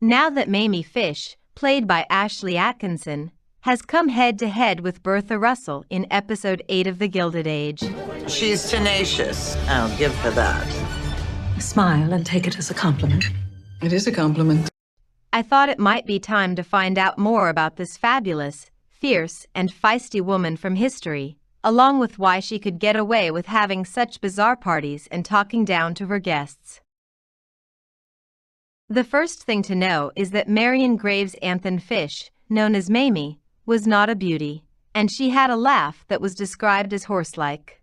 Now that Mamie Fish, played by Ashlie Atkinson, has come head-to-head with Bertha Russell in Episode 8 of The Gilded Age. She's tenacious, I'll give her that. Smile and take it as a compliment. It is a compliment. I thought it might be time to find out more about this fabulous, fierce, and feisty woman from history, along with why she could get away with having such bizarre parties and talking down to her guests. The first thing to know is that Marion Graves Anthon Fish, known as Mamie, was not a beauty, and she had a laugh that was described as horse-like.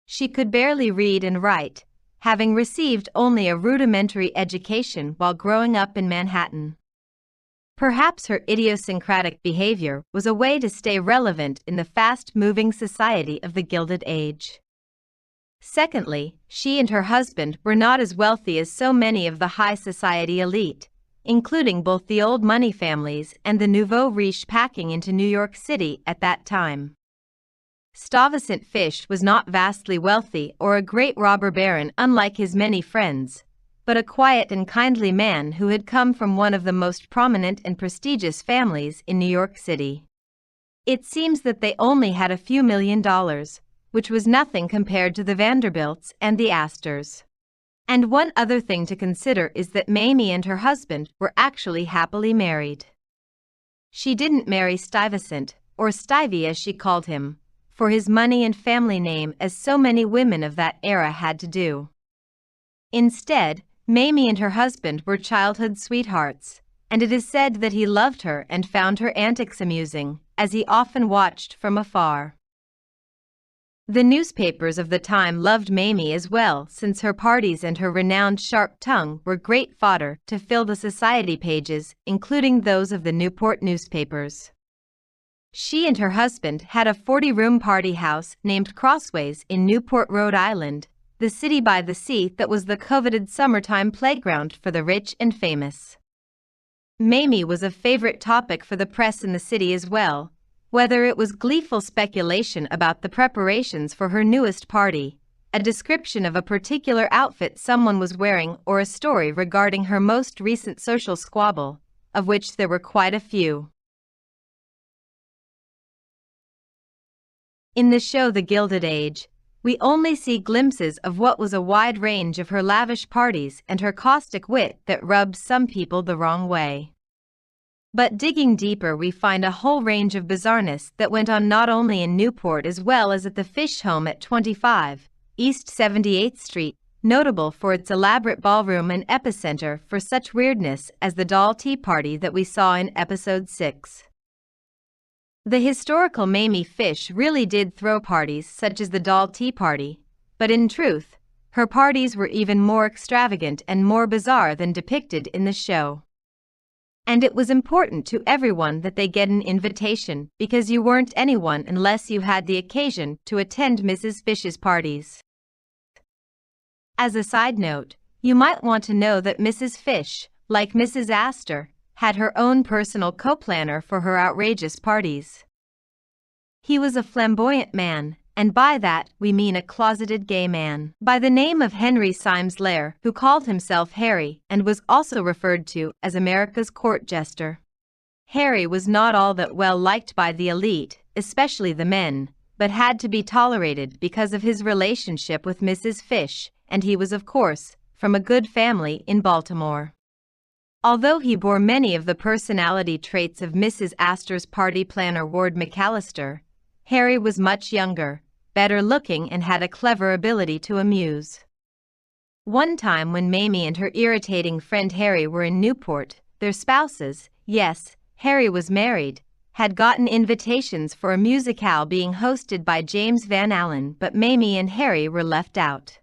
She could barely read and write, having received only a rudimentary education while growing up in Manhattan. Perhaps her idiosyncratic behavior was a way to stay relevant in the fast-moving society of the Gilded Age. Secondly, she and her husband were not as wealthy as so many of the high society elite, including both the old money families and the nouveau riche packing into New York City at that time. Stuyvesant Fish was not vastly wealthy or a great robber baron unlike his many friends, but a quiet and kindly man who had come from one of the most prominent and prestigious families in New York City. It seems that they only had a few $1,000,000, which was nothing compared to the Vanderbilts and the Astors. And one other thing to consider is that Mamie and her husband were actually happily married. She didn't marry Stuyvesant, or Stivey as she called him, for his money and family name as so many women of that era had to do. Instead, Mamie and her husband were childhood sweethearts, and it is said that he loved her and found her antics amusing, as he often watched from afar. The newspapers of the time loved Mamie as well, since her parties and her renowned sharp tongue were great fodder to fill the society pages, including those of the Newport newspapers. She and her husband had a 40-room party house named Crossways in Newport, Rhode Island, the city by the sea that was the coveted summertime playground for the rich and famous. Mamie was a favorite topic for the press in the city as well, whether it was gleeful speculation about the preparations for her newest party, a description of a particular outfit someone was wearing, or a story regarding her most recent social squabble, of which there were quite a few. In the show The Gilded Age, we only see glimpses of what was a wide range of her lavish parties and her caustic wit that rubbed some people the wrong way. But digging deeper, we find a whole range of bizarreness that went on not only in Newport as well as at the Fish home at 25 East 78th Street, notable for its elaborate ballroom and epicenter for such weirdness as the doll tea party that we saw in Episode 6. The historical Mamie Fish really did throw parties such as the doll tea party, but in truth, her parties were even more extravagant and more bizarre than depicted in the show. And it was important to everyone that they get an invitation, because you weren't anyone unless you had the occasion to attend Mrs. Fish's parties. As a side note, you might want to know that Mrs. Fish, like Mrs. Astor, had her own personal co-planner for her outrageous parties. He was a flamboyant man, and by that we mean a closeted gay man, by the name of Henry Symes Lair, who called himself Harry and was also referred to as America's court jester. Harry was not all that well liked by the elite, especially the men, but had to be tolerated because of his relationship with Mrs. Fish, and he was, of course, from a good family in Baltimore. Although he bore many of the personality traits of Mrs. Astor's party planner Ward McAllister, Harry was much younger, better looking, and had a clever ability to amuse. One time when Mamie and her irritating friend Harry were in Newport, their spouses, yes, Harry was married, had gotten invitations for a musicale being hosted by James Van Allen, but Mamie and Harry were left out.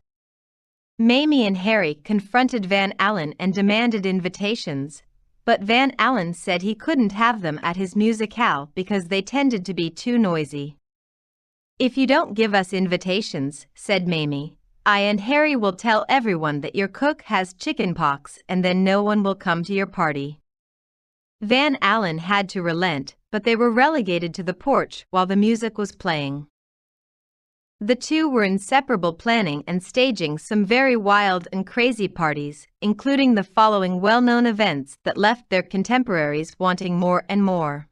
Mamie and Harry confronted Van Allen and demanded invitations, but Van Allen said he couldn't have them at his musicale because they tended to be too noisy. "If you don't give us invitations," said Mamie, "I and Harry will tell everyone that your cook has chicken pox, and then no one will come to your party." Van Allen had to relent, but they were relegated to the porch while the music was playing. The two were inseparable, planning and staging some very wild and crazy parties, including the following well-known events that left their contemporaries wanting more and more.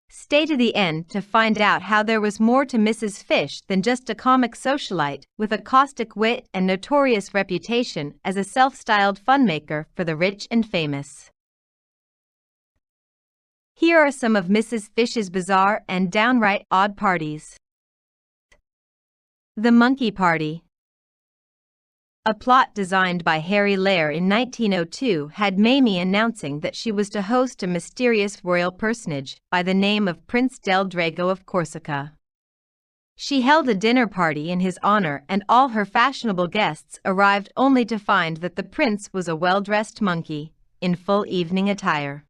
Stay to the end to find out how there was more to Mrs. Fish than just a comic socialite with a caustic wit and notorious reputation as a self-styled funmaker for the rich and famous. Here are some of Mrs. Fish's bizarre and downright odd parties. The Monkey Party. A plot designed by Harry Lair in 1902 had Mamie announcing that she was to host a mysterious royal personage by the name of Prince del Drago of Corsica. She held a dinner party in his honor, and all her fashionable guests arrived only to find that the prince was a well-dressed monkey, in full evening attire.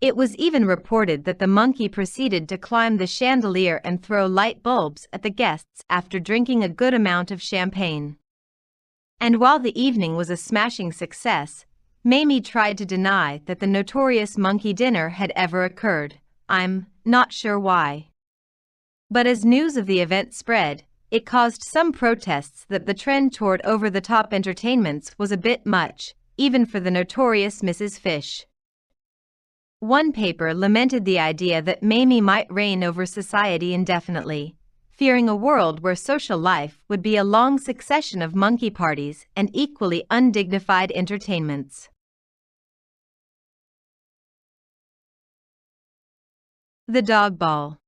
It was even reported that the monkey proceeded to climb the chandelier and throw light bulbs at the guests after drinking a good amount of champagne. And while the evening was a smashing success, Mamie tried to deny that the notorious monkey dinner had ever occurred. I'm not sure why. But as news of the event spread, it caused some protests that the trend toward over-the-top entertainments was a bit much, even for the notorious Mrs. Fish. One paper lamented the idea that Mamie might reign over society indefinitely, fearing a world where social life would be a long succession of monkey parties and equally undignified entertainments. The Dog Ball.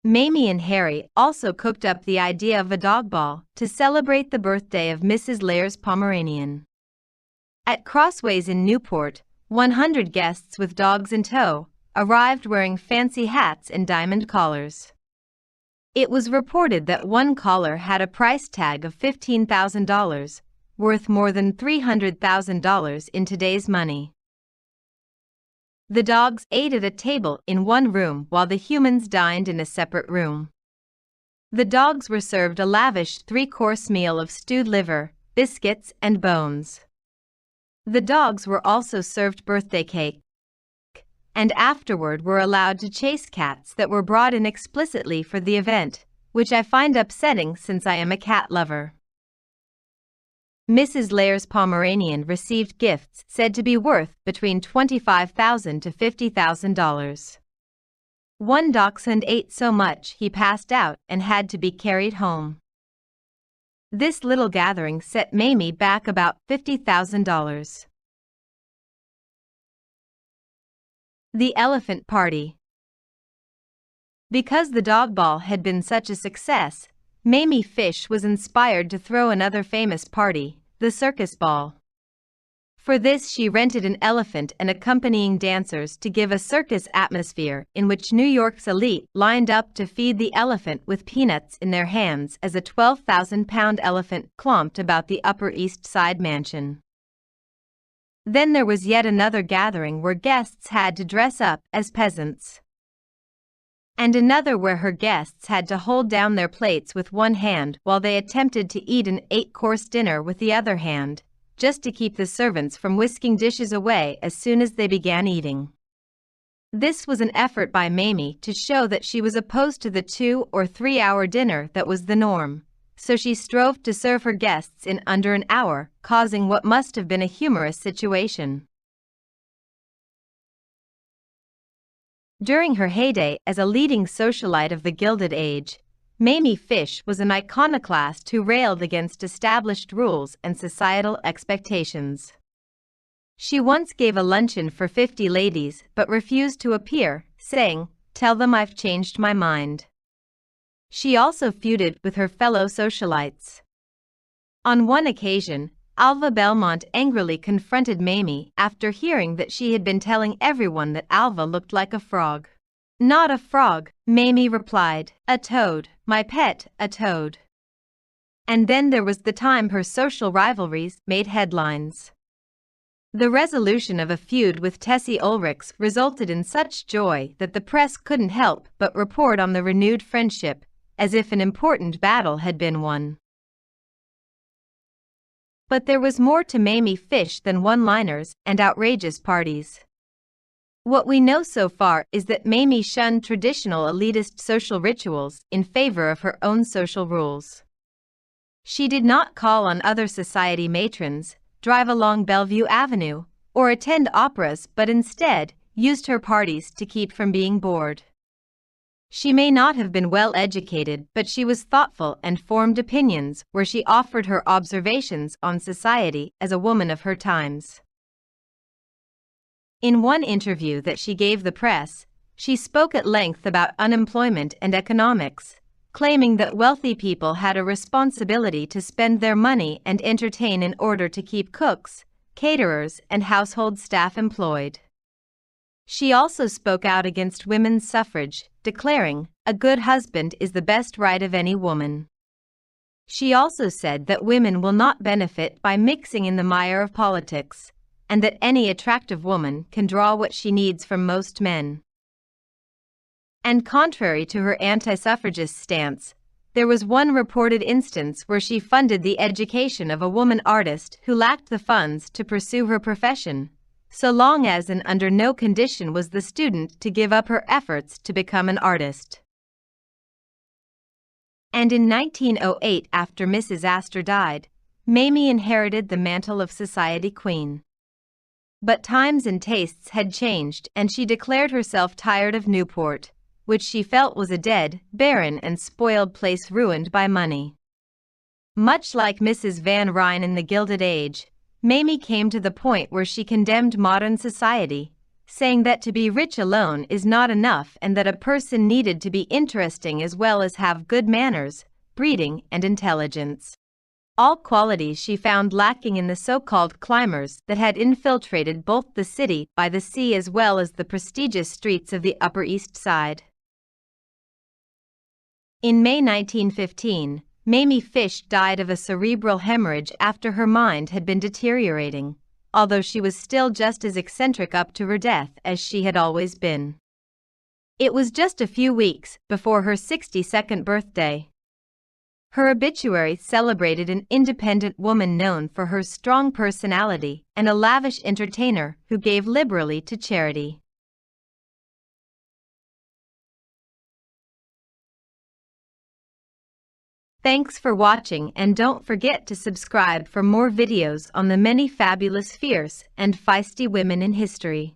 Mamie and Harry also cooked up the idea of a dog ball to celebrate the birthday of Mrs. Lair's Pomeranian. At Crossways in Newport, 100 guests with dogs in tow arrived wearing fancy hats and diamond collars. It was reported that one collar had a price tag of $15,000, worth more than $300,000 in today's money. The dogs ate at a table in one room while the humans dined in a separate room. The dogs were served a lavish 3-course meal of stewed liver, biscuits, and bones. The dogs were also served birthday cake, and afterward were allowed to chase cats that were brought in explicitly for the event, which I find upsetting since I am a cat lover. Mrs. Lair's Pomeranian received gifts said to be worth between $25,000 to $50,000. One dachshund ate so much he passed out and had to be carried home. This little gathering set Mamie back about $50,000. The Elephant Party. Because the dog ball had been such a success, Mamie Fish was inspired to throw another famous party, the circus ball. For this she rented an elephant and accompanying dancers to give a circus atmosphere in which New York's elite lined up to feed the elephant with peanuts in their hands as a 12,000-pound elephant clomped about the Upper East Side mansion. Then there was yet another gathering where guests had to dress up as peasants. And another where her guests had to hold down their plates with one hand while they attempted to eat an 8-course dinner with the other hand, just to keep the servants from whisking dishes away as soon as they began eating. This was an effort by Mamie to show that she was opposed to the 2 or 3 hour dinner that was the norm, so she strove to serve her guests in under an hour, causing what must have been a humorous situation. During her heyday as a leading socialite of the Gilded Age, Mamie Fish was an iconoclast who railed against established rules and societal expectations. She once gave a luncheon for 50 ladies but refused to appear, saying, "Tell them I've changed my mind." She also feuded with her fellow socialites. On one occasion, Alva Belmont angrily confronted Mamie after hearing that she had been telling everyone that Alva looked like a frog. "Not a frog," Mamie replied, "a toad, my pet, a toad." And then there was the time her social rivalries made headlines. The resolution of a feud with Tessie Ulrichs resulted in such joy that the press couldn't help but report on the renewed friendship, as if an important battle had been won. But there was more to Mamie Fish than one-liners and outrageous parties. What we know so far is that Mamie shunned traditional elitist social rituals in favor of her own social rules. She did not call on other society matrons, drive along Bellevue Avenue, or attend operas, but instead used her parties to keep from being bored. She may not have been well educated, but she was thoughtful and formed opinions where she offered her observations on society as a woman of her times. In one interview that she gave the press, she spoke at length about unemployment and economics, claiming that wealthy people had a responsibility to spend their money and entertain in order to keep cooks, caterers, and household staff employed. She also spoke out against women's suffrage, declaring, "A good husband is the best right of any woman." She also said that women will not benefit by mixing in the mire of politics, and that any attractive woman can draw what she needs from most men. And contrary to her anti-suffragist stance, there was one reported instance where she funded the education of a woman artist who lacked the funds to pursue her profession, so long as and under no condition was the student to give up her efforts to become an artist. And in 1908, after Mrs. Astor died, Mamie inherited the mantle of society queen. But times and tastes had changed, and she declared herself tired of Newport, which she felt was a dead, barren, and spoiled place ruined by money. Much like Mrs. Van Ryn in the Gilded Age, Mamie came to the point where she condemned modern society, saying that to be rich alone is not enough and that a person needed to be interesting as well as have good manners, breeding, and intelligence. All qualities she found lacking in the so-called climbers that had infiltrated both the city by the sea as well as the prestigious streets of the Upper East Side. In May 1915, Mamie Fish died of a cerebral hemorrhage after her mind had been deteriorating, although she was still just as eccentric up to her death as she had always been. It was just a few weeks before her 62nd birthday. Her obituary celebrated an independent woman known for her strong personality and a lavish entertainer who gave liberally to charity. Thanks for watching, and don't forget to subscribe for more videos on the many fabulous, fierce, and feisty women in history.